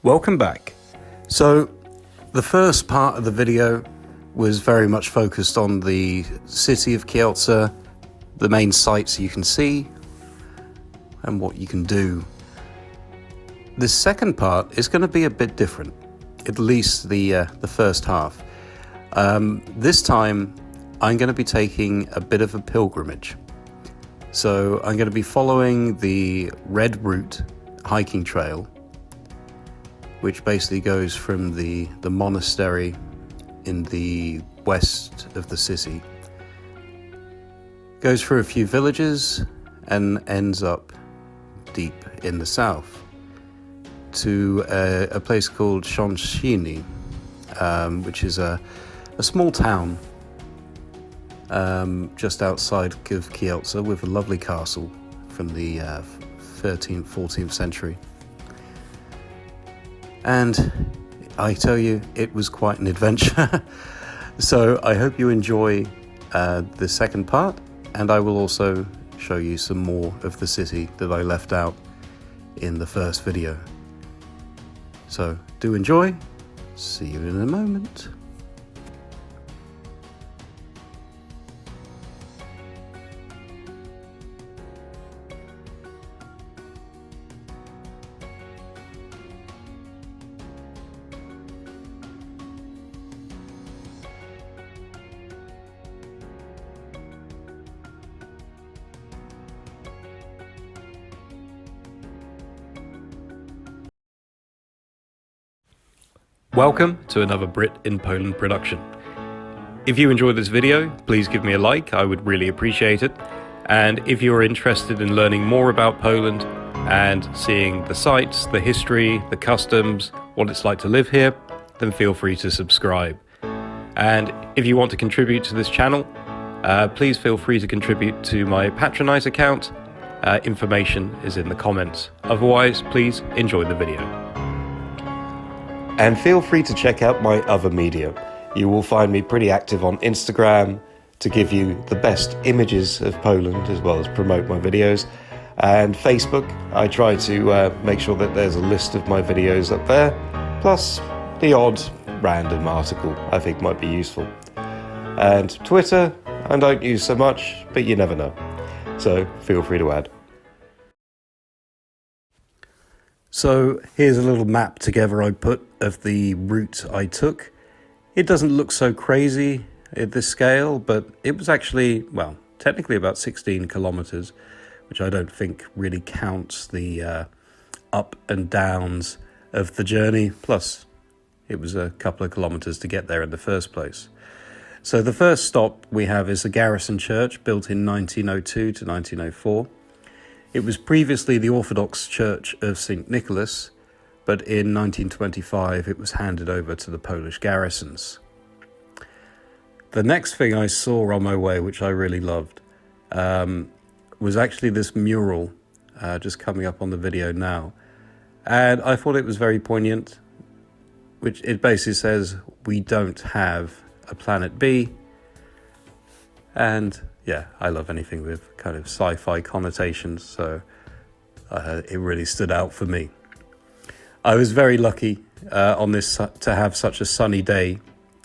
Welcome back. So the first part of the video was very much focused on the city of Kielce, the main sights you can see and what you can do. The second part is going to be a bit different, at least the first half. This time I'm going to be taking a bit of a pilgrimage. So I'm going to be following the Red Route hiking trail, which basically goes from the monastery in the west of the city, goes through a few villages and ends up deep in the south to a place called Chęciny, which is a small town just outside of Kielce with a lovely castle from the 13th, 14th century. And I tell you, it was quite an adventure. So I hope you enjoy the second part, and I will also show you some more of the city that I left out in the first video. So do enjoy. See you in a moment. Welcome to another Brit in Poland production. If you enjoyed this video, please give me a like, I would really appreciate it. And if you're interested in learning more about Poland and seeing the sights, the history, the customs, what it's like to live here, then feel free to subscribe. And if you want to contribute to this channel, please feel free to contribute to my Patronize account. Information is in the comments. Otherwise, please enjoy the video. And feel free to check out my other media. You will find me pretty active on Instagram to give you the best images of Poland as well as promote my videos. And Facebook, I try to make sure that there's a list of my videos up there, plus the odd random article I think might be useful. And Twitter, I don't use so much, but you never know. So feel free to add. So here's a little map together I put of the route I took. It doesn't look so crazy at this scale, but it was actually, well, technically about 16 kilometers, which I don't think really counts the up and downs of the journey. Plus, it was a couple of kilometers to get there in the first place. So the first stop we have is the Garrison Church, built in 1902 to 1904. It was previously the Orthodox Church of St. Nicholas, but in 1925 it was handed over to the Polish garrisons. The next thing I saw on my way, which I really loved, was actually this mural just coming up on the video now. And I thought it was very poignant, which it basically says, "We don't have a planet B." And yeah, I love anything with kind of sci-fi connotations, so it really stood out for me. I was very lucky on this to have such a sunny day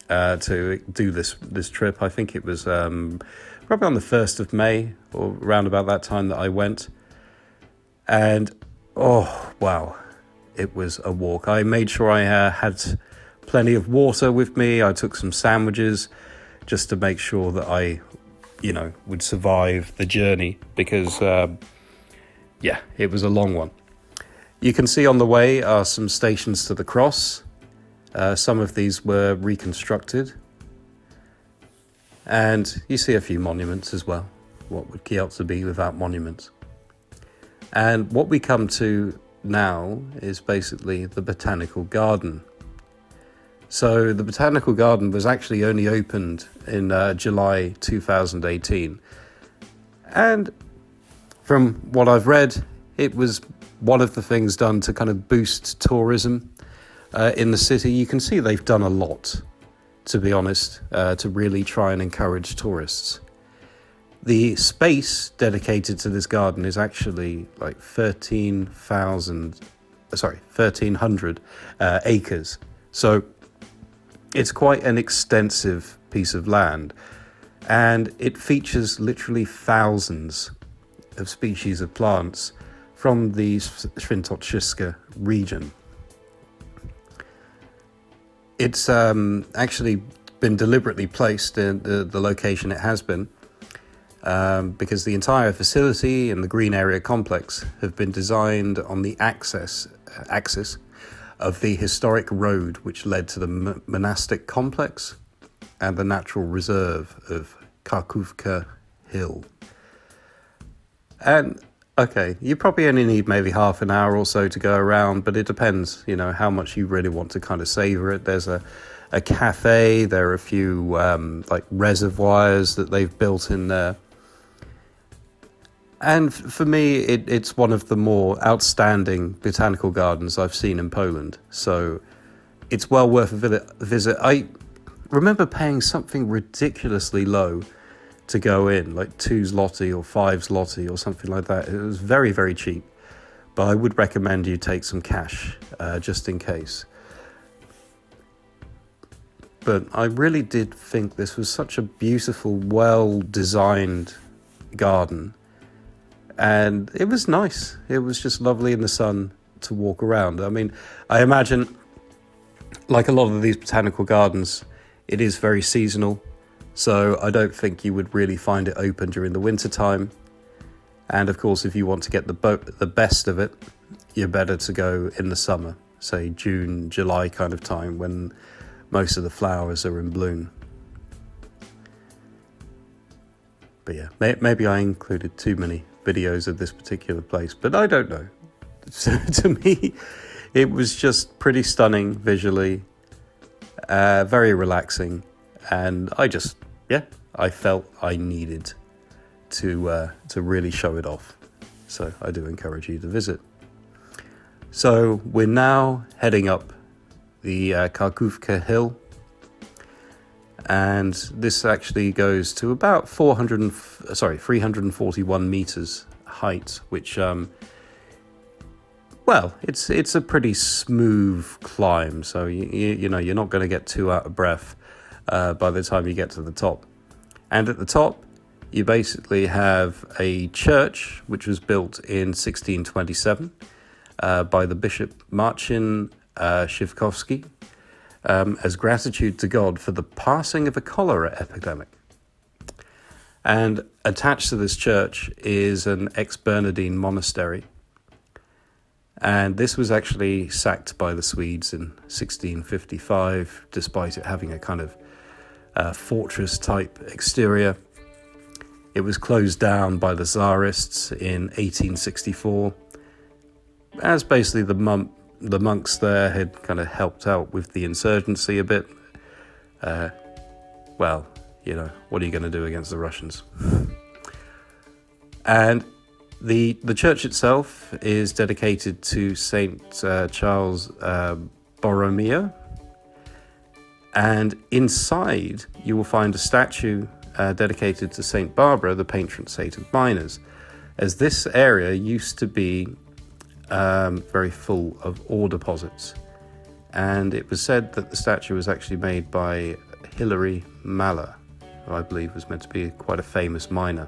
to do this trip. I think it was probably on the 1st of May or around about that time that I went. And oh wow, it was a walk. I made sure I had plenty of water with me. I took some sandwiches just to make sure that I would survive the journey, because yeah, it was a long one. You can see on the way are some stations to the cross. Some of these were reconstructed, and you see a few monuments as well. What would Kielce be without monuments? And what we come to now is basically the Botanical Garden. So the Botanical Garden was actually only opened in July 2018. And from what I've read, it was one of the things done to kind of boost tourism in the city. You can see they've done a lot, to be honest, to really try and encourage tourists. The space dedicated to this garden is actually like 13,000 1,300 acres. So it's quite an extensive piece of land, and it features literally thousands of species of plants from the Świętokrzyska region. It's actually been deliberately placed in the location it has been, because the entire facility and the green area complex have been designed on the axis of the historic road which led to the monastic complex and the natural reserve of Karkówka Hill. And okay, you probably only need maybe half an hour or so to go around, but it depends, how much you really want to kind of savor it. There's a cafe, there are a few like reservoirs that they've built in there. And for me, it's one of the more outstanding botanical gardens I've seen in Poland. So it's well worth a visit. I remember paying something ridiculously low to go in, like 2 zloty or 5 zloty or something like that. It was very, very cheap. But I would recommend you take some cash, just in case. But I really did think this was such a beautiful, well-designed garden. And it was nice. It was just lovely in the sun to walk around. I mean, I imagine, like a lot of these botanical gardens, it is very seasonal. So I don't think you would really find it open during the winter time. And of course, if you want to get the best of it, you're better to go in the summer, say June, July kind of time, when most of the flowers are in bloom. But yeah, maybe I included too many videos of this particular place, but I don't know. So to me, it was just pretty stunning visually, very relaxing, and I felt I needed to really show it off. So I do encourage you to visit. So we're now heading up the Karkówka Hill, and this actually goes to about 341 meters height, which it's a pretty smooth climb. So you know you're not going to get too out of breath by the time you get to the top. And at the top, you basically have a church which was built in 1627 by the Bishop Marcin Szywkowski, as gratitude to God for the passing of a cholera epidemic. And attached to this church is an ex-Bernardine monastery. And this was actually sacked by the Swedes in 1655, despite it having a kind of fortress-type exterior. It was closed down by the Tsarists in 1864, as basically the monks there had kind of helped out with the insurgency a bit. What are you going to do against the Russians? And the church itself is dedicated to Saint Charles Borromeo. And inside, you will find a statue dedicated to Saint Barbara, the patron saint of miners, as this area used to be very full of ore deposits. And it was said that the statue was actually made by Hilary Maller, who I believe was meant to be quite a famous miner.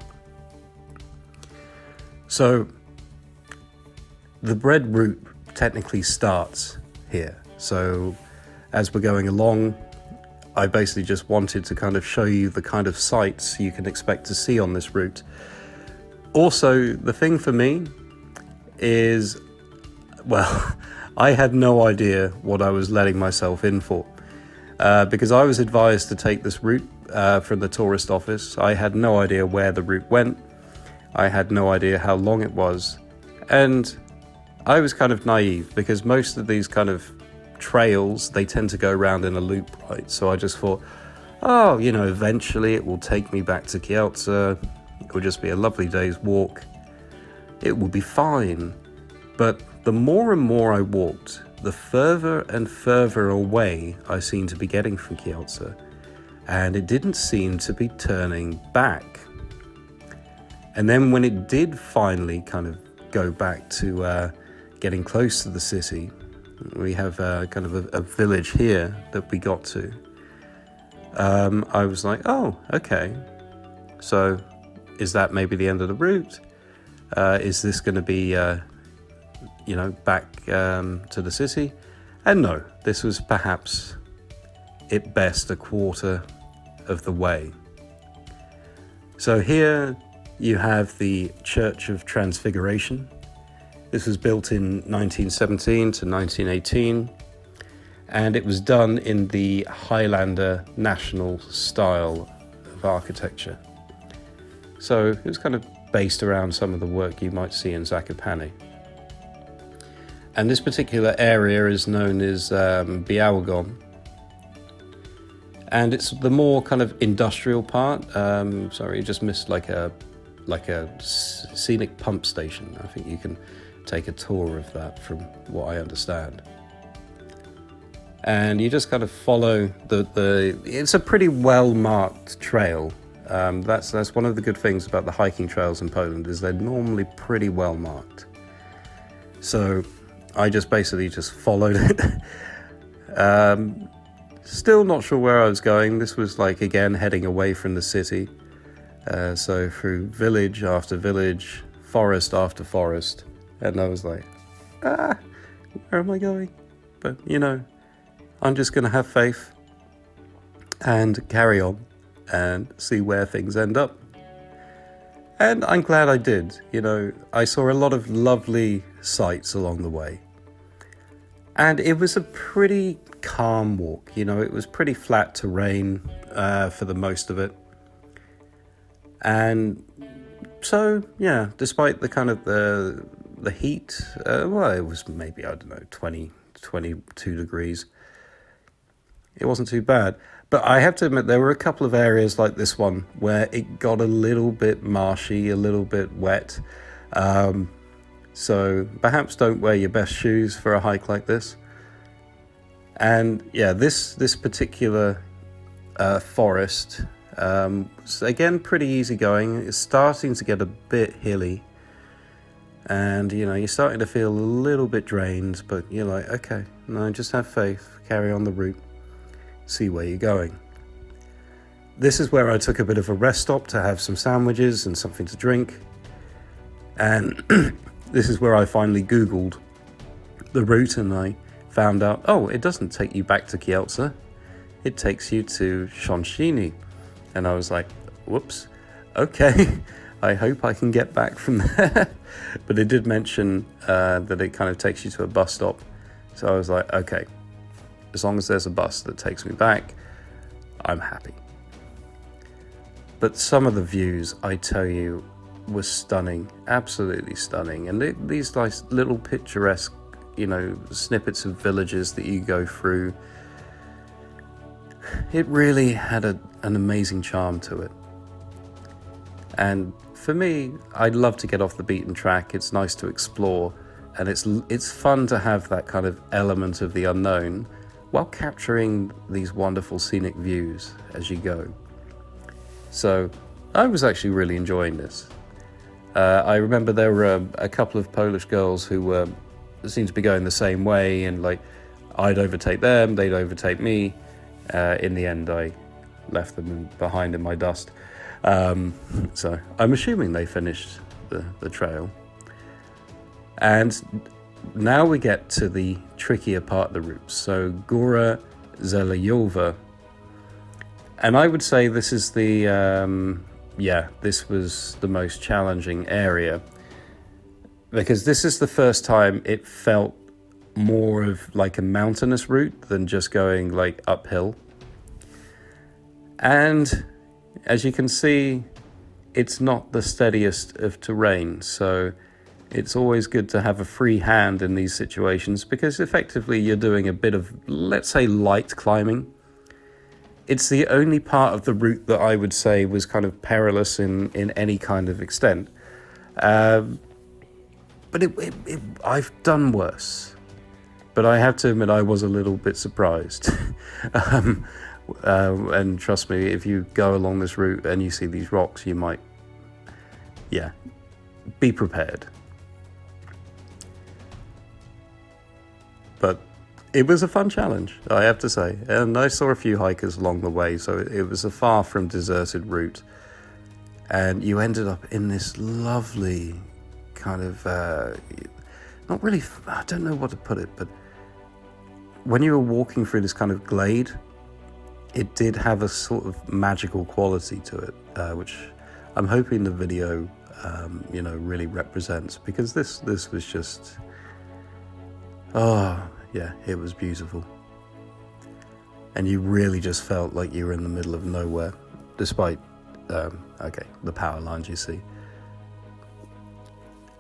So the bread route technically starts here. So as we're going along, I basically just wanted to kind of show you the kind of sights you can expect to see on this route. Also, the thing for me is, I had no idea what I was letting myself in for, because I was advised to take this route from the tourist office. I had no idea where the route went. I had no idea how long it was. And I was kind of naive, because most of these kind of trails, they tend to go around in a loop, right? So I just thought, eventually it will take me back to Kielce. It will just be a lovely day's walk. It will be fine. But the more and more I walked, the further and further away I seemed to be getting from Kielce. And it didn't seem to be turning back. And then when it did finally kind of go back to getting close to the city, we have kind of a village here that we got to. I was like, oh, okay. So is that maybe the end of the route? Is this going to be, back to the city? And no, this was perhaps at best a quarter of the way. So here you have the Church of Transfiguration. This was built in 1917 to 1918, and it was done in the Highlander national style of architecture. So it was kind of based around some of the work you might see in Zakopane. And this particular area is known as Białogón. And it's the more kind of industrial part. Sorry, you just missed like a scenic pump station. I think you can take a tour of that from what I understand. And you just kind of follow it's a pretty well-marked trail. That's one of the good things about the hiking trails in Poland, is they're normally pretty well-marked. So I just basically followed it. Still not sure where I was going. This was again, heading away from the city. So through village after village, forest after forest. And I was like, where am I going? But, I'm just going to have faith and carry on and see where things end up. And I'm glad I did. I saw a lot of lovely sights along the way. And it was a pretty calm walk. It was pretty flat terrain for the most of it. And so, yeah, despite the kind of the heat, it was maybe, 22 degrees. It wasn't too bad. But I have to admit, there were a couple of areas like this one where it got a little bit marshy, a little bit wet. So perhaps don't wear your best shoes for a hike like this. And yeah, this particular forest was again pretty easy going. It's starting to get a bit hilly. And, you're starting to feel a little bit drained, but you're like, okay, no, just have faith, carry on the route, see where you're going. This is where I took a bit of a rest stop to have some sandwiches and something to drink. And this is where I finally Googled the route, and I found out, it doesn't take you back to Kielce. It takes you to Chęciny. And I was like, whoops, okay, I hope I can get back from there. But it did mention that it kind of takes you to a bus stop. So I was like, okay, as long as there's a bus that takes me back, I'm happy. But some of the views, I tell you, were stunning, absolutely stunning. And these nice little picturesque, snippets of villages that you go through, it really had an amazing charm to it. And for me, I'd love to get off the beaten track. It's nice to explore, and it's fun to have that kind of element of the unknown while capturing these wonderful scenic views as you go. So I was actually really enjoying this. I remember there were a couple of Polish girls who seemed to be going the same way, and I'd overtake them, they'd overtake me. In the end, I left them behind in my dust. So I'm assuming they finished the trail. And now we get to the trickier part of the route. So Góra Żelajowa. And I would say this is this was the most challenging area, because this is the first time it felt more of a mountainous route than just going uphill. And as you can see, it's not the steadiest of terrain, so it's always good to have a free hand in these situations, because effectively you're doing a bit of, let's say, light climbing. It's the only part of the route that I would say was kind of perilous in any kind of extent. But I've done worse. But I have to admit, I was a little bit surprised. And trust me, if you go along this route and you see these rocks, you might, be prepared. It was a fun challenge, I have to say. And I saw a few hikers along the way, so it was a far from deserted route. And you ended up in this lovely kind of, not really, I don't know what to put it, but when you were walking through this kind of glade, it did have a sort of magical quality to it, which I'm hoping the video, really represents, because this was just, oh yeah, it was beautiful. And you really just felt like you were in the middle of nowhere, despite, the power lines you see.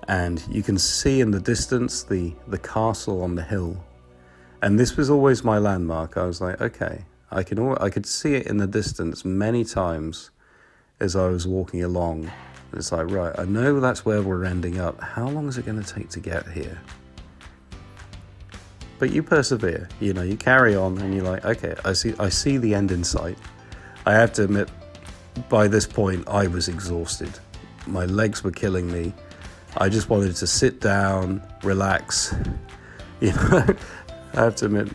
And you can see in the distance the castle on the hill. And this was always my landmark. I was like, okay, I could see it in the distance many times as I was walking along. It's like, right, I know that's where we're ending up. How long is it going to take to get here? But you persevere, you carry on, and you're like, okay, I see the end in sight. I have to admit, by this point, I was exhausted. My legs were killing me. I just wanted to sit down, relax. I have to admit,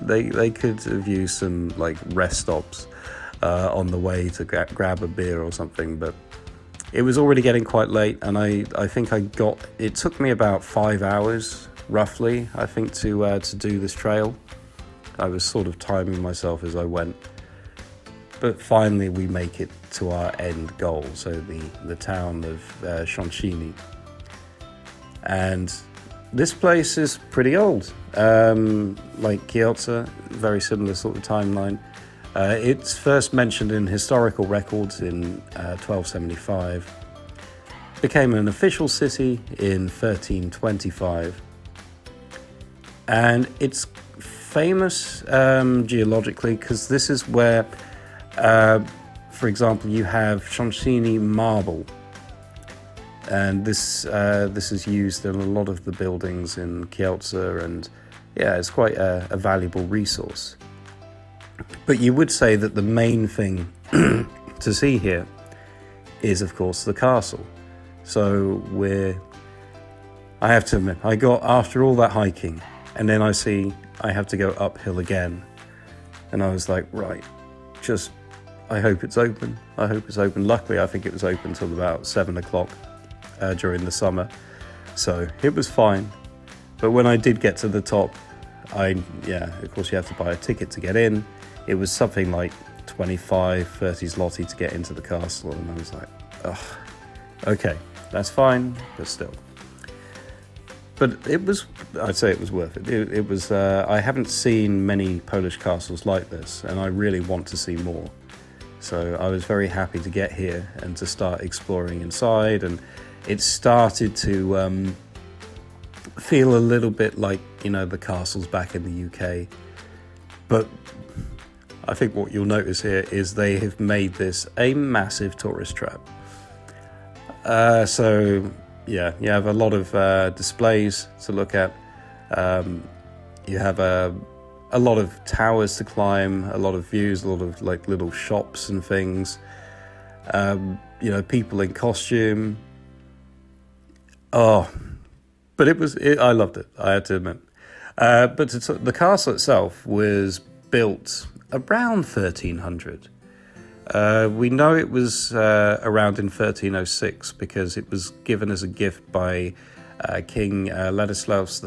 they could have used some like rest stops on the way to grab a beer or something, but it was already getting quite late, and I think it took me about 5 hours roughly, I think, to do this trail. I was sort of timing myself as I went, but finally we make it to our end goal, so the town of Chęciny. And this place is pretty old, like Kielce, very similar sort of timeline. It's first mentioned in historical records in 1275, became an official city in 1325, and it's famous geologically because this is where, for example, you have Chęciny marble, and this is used in a lot of the buildings in Kielce, and yeah, it's quite a valuable resource. But you would say that the main thing to see here is, of course, the castle. So I have to admit, I got, after all that hiking, and then I have to go uphill again. And I was like, right, I hope it's open. I hope it's open. Luckily, I think it was open till about 7 o'clock during the summer. So it was fine. But when I did get to the top, of course you have to buy a ticket to get in. It was something like 25, 30 zloty to get into the castle. And I was like, ugh, okay, that's fine, but still. But I'd say it was worth it. It was, I haven't seen many Polish castles like this, and I really want to see more. So I was very happy to get here and to start exploring inside, and it started to feel a little bit like, the castles back in the UK. But I think what you'll notice here is they have made this a massive tourist trap. Yeah, you have a lot of displays to look at. You have a lot of towers to climb, a lot of views, a lot of like little shops and things. People in costume. Oh, but I loved it, I had to admit. But the castle itself was built around 1300. We know it was around in 1306 because it was given as a gift by King Ladislaus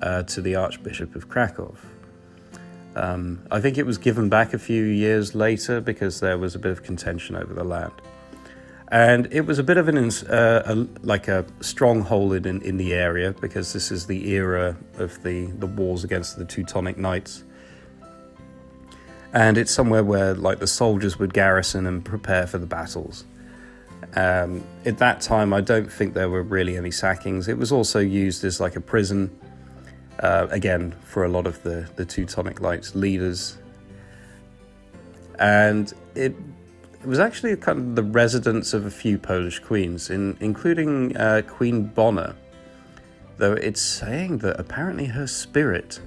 I to the Archbishop of Krakow. I think it was given back a few years later because there was a bit of contention over the land. And it was a bit of a stronghold in the area, because this is the era of the wars against the Teutonic Knights. And it's somewhere where like the soldiers would garrison and prepare for the battles. At that time, I don't think there were really any sackings. It was also used as like a prison, again, for a lot of the Teutonic Knights leaders. And it was actually kind of the residence of a few Polish queens, including Queen Bona, though it's saying that apparently her spirit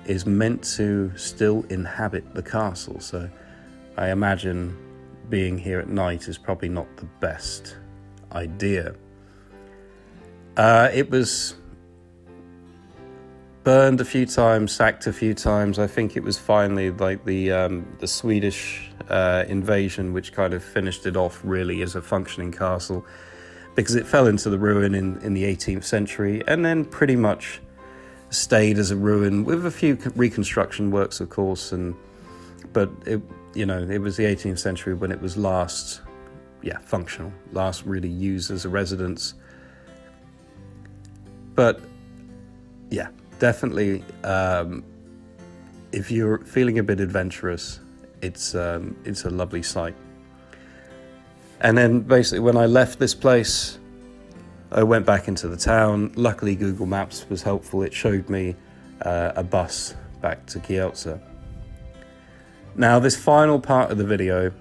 is meant to still inhabit the castle. So I imagine being here at night is probably not the best idea. It was burned a few times, sacked a few times. I think it was finally like the Swedish invasion which kind of finished it off really as a functioning castle, because it fell into the ruin in the 18th century and then pretty much stayed as a ruin with a few reconstruction works, of course. But it was the 18th century when it was last functional, last really used as a residence. But yeah, definitely, if you're feeling a bit adventurous, it's a lovely sight. And then basically when I left this place, I went back into the town. Luckily, Google Maps was helpful. It showed me a bus back to Kielce. Now, this final part of the video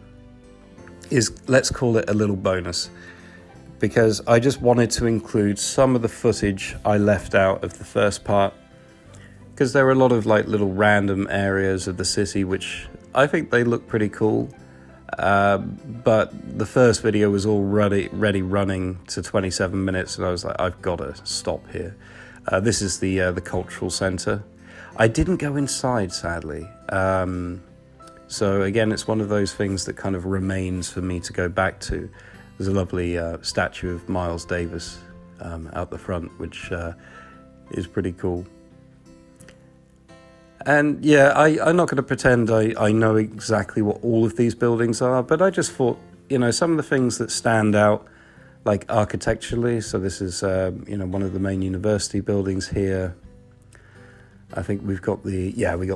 is, let's call it a little bonus, because I just wanted to include some of the footage I left out of the first part, because there are a lot of like little random areas of the city which I think they look pretty cool. But the first video was already running to 27 minutes, and I was like, I've got to stop here. This is the cultural centre. I didn't go inside, sadly. So again, it's one of those things that kind of remains for me to go back to. There's a lovely statue of Miles Davis out the front, which is pretty cool. And yeah, I'm not going to pretend I know exactly what all of these buildings are, but I just thought, some of the things that stand out, like architecturally. So this is, one of the main university buildings here. I think we got the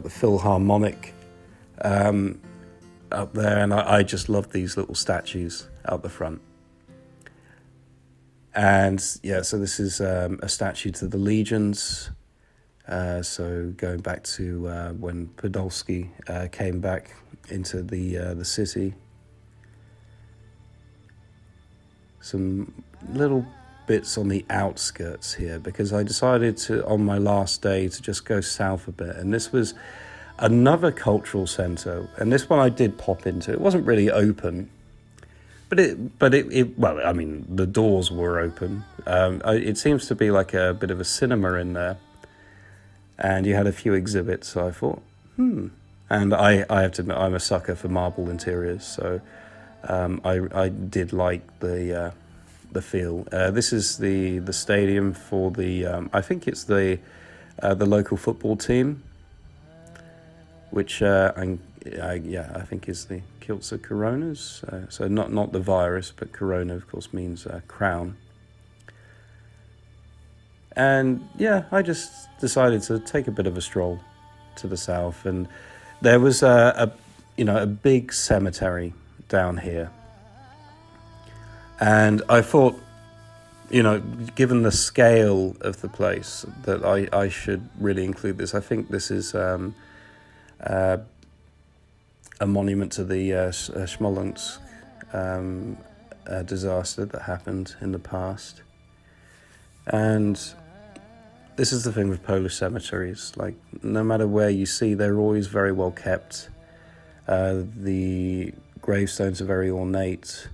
Philharmonic up there, and I just love these little statues out the front. And yeah, so this is a statue to the legions. So going back to when Podolsky came back into the city. Some little bits on the outskirts here, because I decided to, on my last day, to just go south a bit. And this was another cultural centre, and this one I did pop into. It wasn't really open, but the doors were open. It seems to be like a bit of a cinema in there. And you had a few exhibits, so I thought, And I have to admit, I'm a sucker for marble interiors, so I did like the feel. This is the stadium for the I think it's the local football team, which I think is the Kielce Coronas. So not the virus, but Corona, of course, means crown. And yeah, I just decided to take a bit of a stroll to the south, and there was a big cemetery down here. And I thought, given the scale of the place, that I should really include this. I think this is a monument to the Smolensk disaster that happened in the past. And this is the thing with Polish cemeteries, like no matter where you see, they're always very well kept. The gravestones are very ornate.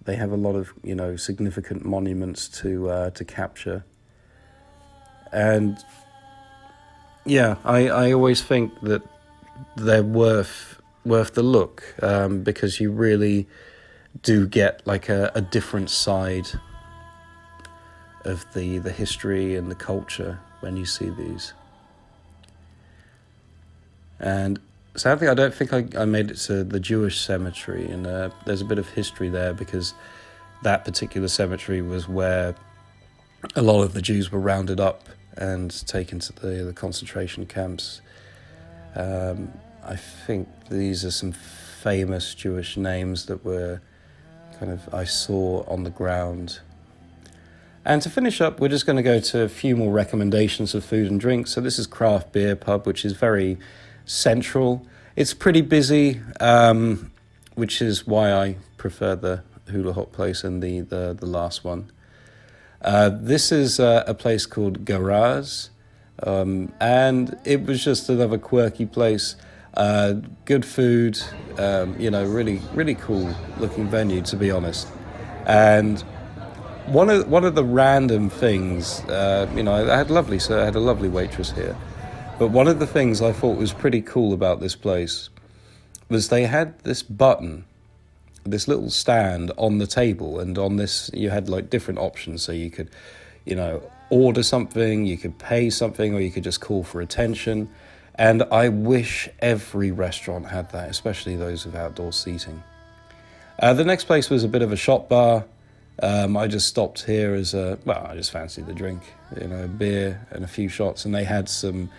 They have a lot of, significant monuments to capture. And yeah, I always think that they're worth the look, because you really do get like a different side of the history and the culture when you see these. And sadly, I don't think I made it to the Jewish cemetery, and there's a bit of history there, because that particular cemetery was where a lot of the Jews were rounded up and taken to the concentration camps. I think these are some famous Jewish names that were I saw on the ground. And to finish up, we're just going to go to a few more recommendations of food and drink. So this is Craft Beer Pub, which is very central. It's pretty busy, which is why I prefer the Hula Hop place and the last one. This is a place called Garage, and it was just another quirky place. Good food, really, really cool looking venue, to be honest. And one of the random things, I had a lovely waitress here, But one of the things I thought was pretty cool about this place was they had this button, this little stand on the table, and on this you had like different options. So you could, order something, you could pay something, or you could just call for attention. And I wish every restaurant had that, especially those with outdoor seating. The next place was a bit of a shop bar. I just stopped here I just fancied the drink, beer and a few shots, and they had some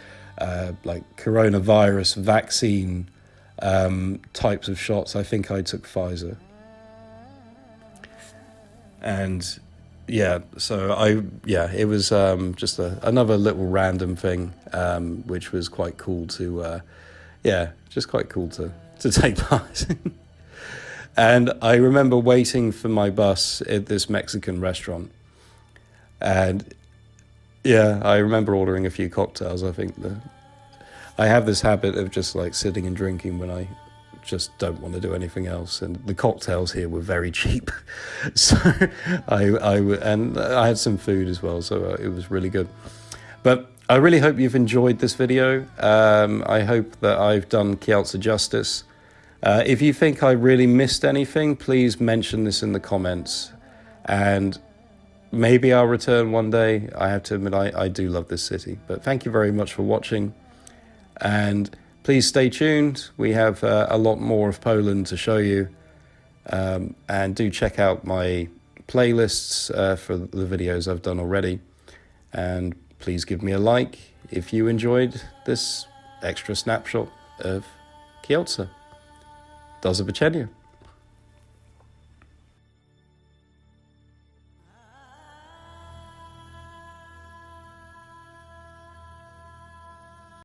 like coronavirus vaccine types of shots. I think I took Pfizer. And it was just another little random thing, which was quite cool to take part in. And I remember waiting for my bus at this Mexican restaurant. And I remember ordering a few cocktails. I think I have this habit of just like sitting and drinking when I just don't want to do anything else. And the cocktails here were very cheap. So I had some food as well. So it was really good. But I really hope you've enjoyed this video. I hope that I've done Kielce justice. If you think I really missed anything, please mention this in the comments, and maybe I'll return one day. I have to admit, I do love this city. But thank you very much for watching, and please stay tuned. We have a lot more of Poland to show you, and do check out my playlists for the videos I've done already, and please give me a like if you enjoyed this extra snapshot of Kielce. Do zobaczenia.